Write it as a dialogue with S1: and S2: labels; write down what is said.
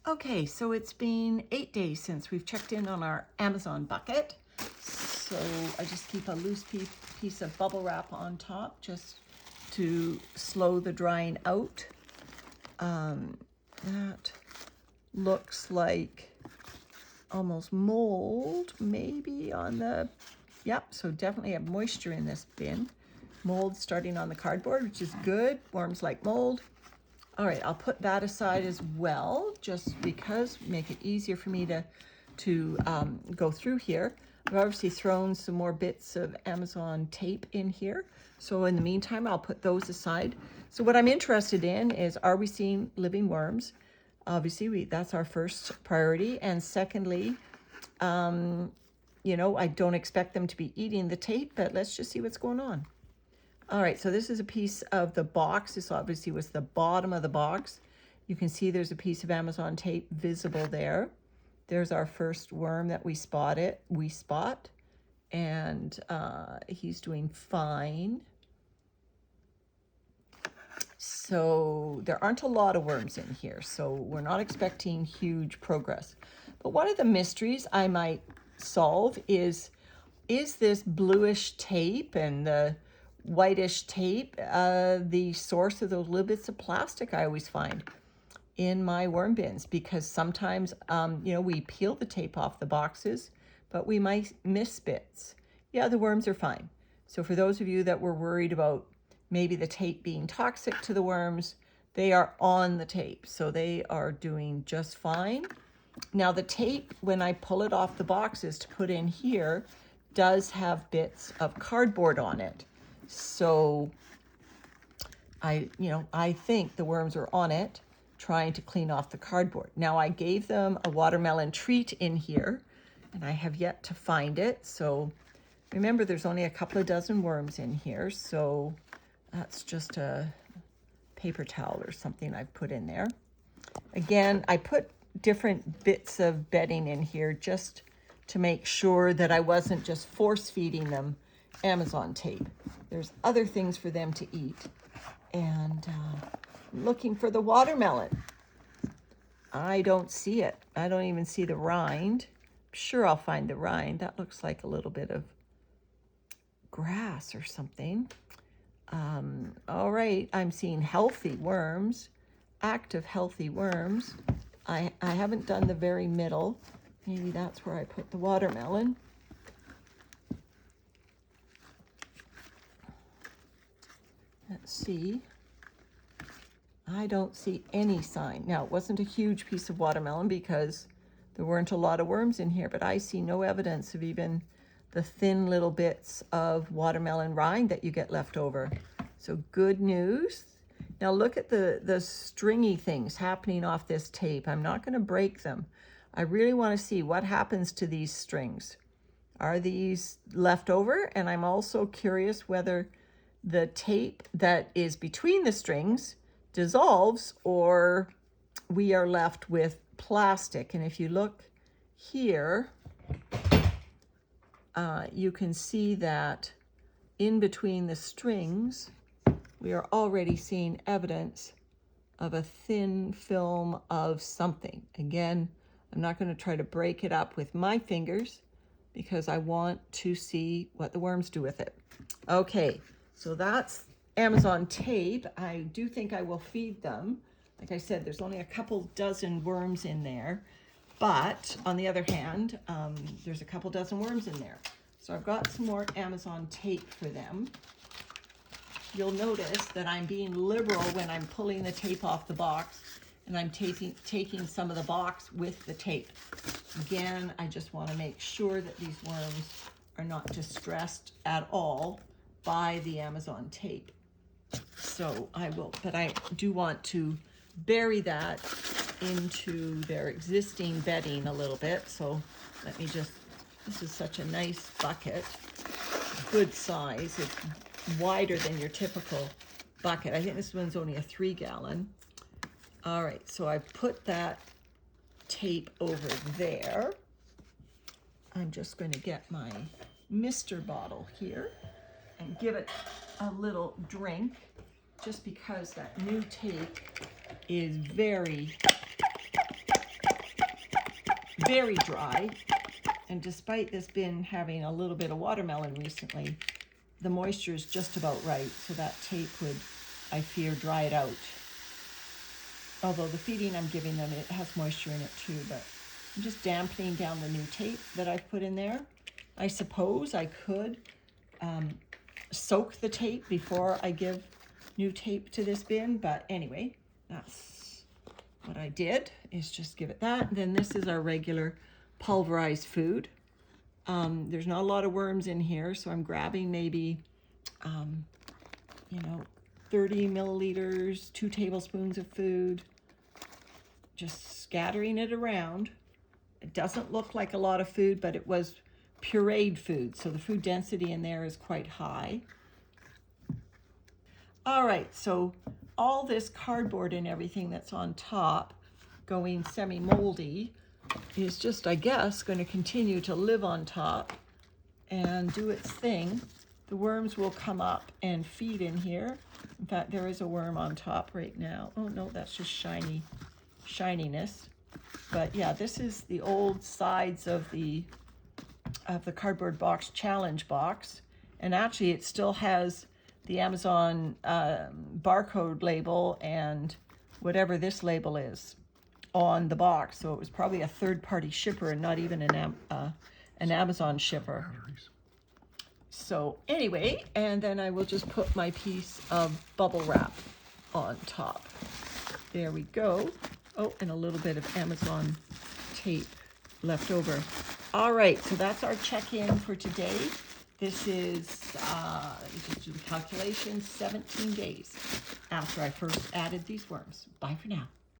S1: Okay, so it's been 8 days since we've checked in on our Amazon bucket. So I just keep a loose piece of bubble wrap on top just to slow the drying out. That looks like almost mold, maybe on the, yep, so definitely have moisture in this bin. Mold starting on the cardboard, which is good. Worms like mold. All right, I'll put that aside as well, just because, make it easier for me to go through here. I've obviously thrown some more bits of Amazon tape in here. So in the meantime, I'll put those aside. So what I'm interested in is, are we seeing living worms? Obviously, that's our first priority. And secondly, you know, I don't expect them to be eating the tape, but let's just see what's going on. All right, so this is a piece of the box. This obviously was the bottom of the box. You can see there's a piece of Amazon tape visible there. There's our first worm that we spot, and he's doing fine. So there aren't a lot of worms in here, so we're not expecting huge progress. But one of the mysteries I might solve is this bluish tape and the whitish tape the source of those little bits of plastic I always find in my worm bins? Because sometimes, you know, we peel the tape off the boxes, but we might miss bits. Yeah, the worms are fine. So for those of you that were worried about maybe the tape being toxic to the worms, they are on the tape, so they are doing just fine. Now the tape, when I pull it off the boxes to put in here, does have bits of cardboard on it. So I think the worms are on it trying to clean off the cardboard. Now I gave them a watermelon treat in here and I have yet to find it. So remember, there's only a couple of dozen worms in here. So that's just a paper towel or something I've put in there. Again, I put different bits of bedding in here just to make sure that I wasn't just force feeding them Amazon tape. There's other things for them to eat. And looking for the watermelon. I don't see it. I don't even see the rind. I'm sure I'll find the rind. That looks like a little bit of grass or something. All right, I'm seeing healthy worms, active healthy worms. I haven't done the very middle. Maybe that's where I put the watermelon. Let's see. I don't see any sign. Now, it wasn't a huge piece of watermelon because there weren't a lot of worms in here, but I see no evidence of even the thin little bits of watermelon rind that you get left over. So good news. Now look at the stringy things happening off this tape. I'm not going to break them. I really want to see what happens to these strings. Are these left over? And I'm also curious whether the tape that is between the strings dissolves or we are left with plastic. And if you look here, you can see that in between the strings, we are already seeing evidence of a thin film of something. Again, I'm not going to try to break it up with my fingers because I want to see what the worms do with it. Okay, so that's Amazon tape. I do think I will feed them. Like I said, there's only a couple dozen worms in there. But on the other hand, there's a couple dozen worms in there. So I've got some more Amazon tape for them. You'll notice that I'm being liberal when I'm pulling the tape off the box and I'm taking some of the box with the tape. Again, I just want to make sure that these worms are not distressed at all by the Amazon tape. So I will, but I do want to bury that into their existing bedding a little bit. So let me just, this is such a nice bucket, good size. It's wider than your typical bucket. I think this one's only a 3-gallon. All right, so I put that tape over there. I'm just going to get my Mr. bottle here and give it a little drink, just because that new tape is very very dry. And despite this bin having a little bit of watermelon recently, the moisture is just about right. So that tape would, I fear, dry it out. Although the feeding I'm giving them, it has moisture in it too, but I'm just dampening down the new tape that I've put in there. I suppose I could soak the tape before I give new tape to this bin, but anyway, that's what I did, is just give it that. Then this is our regular pulverized food. There's not a lot of worms in here, so I'm grabbing maybe, 30 milliliters, 2 tablespoons of food, just scattering it around. It doesn't look like a lot of food, but it was pureed food, so the food density in there is quite high. All right, so all this cardboard and everything that's on top going semi-moldy is just, I guess, going to continue to live on top and do its thing. The worms will come up and feed in here. In fact, there is a worm on top right now. Oh no, that's just shininess. But yeah, this is the old sides of the cardboard box challenge box, and actually it still has the Amazon barcode label and whatever this label is on the box. So it was probably a third-party shipper and not even an Amazon shipper. So anyway, and then I will just put my piece of bubble wrap on top. There we go. Oh, and a little bit of Amazon tape left over. All right, so that's our check-in for today. This is, let me just do the calculation, 17 days after I first added these worms. Bye for now.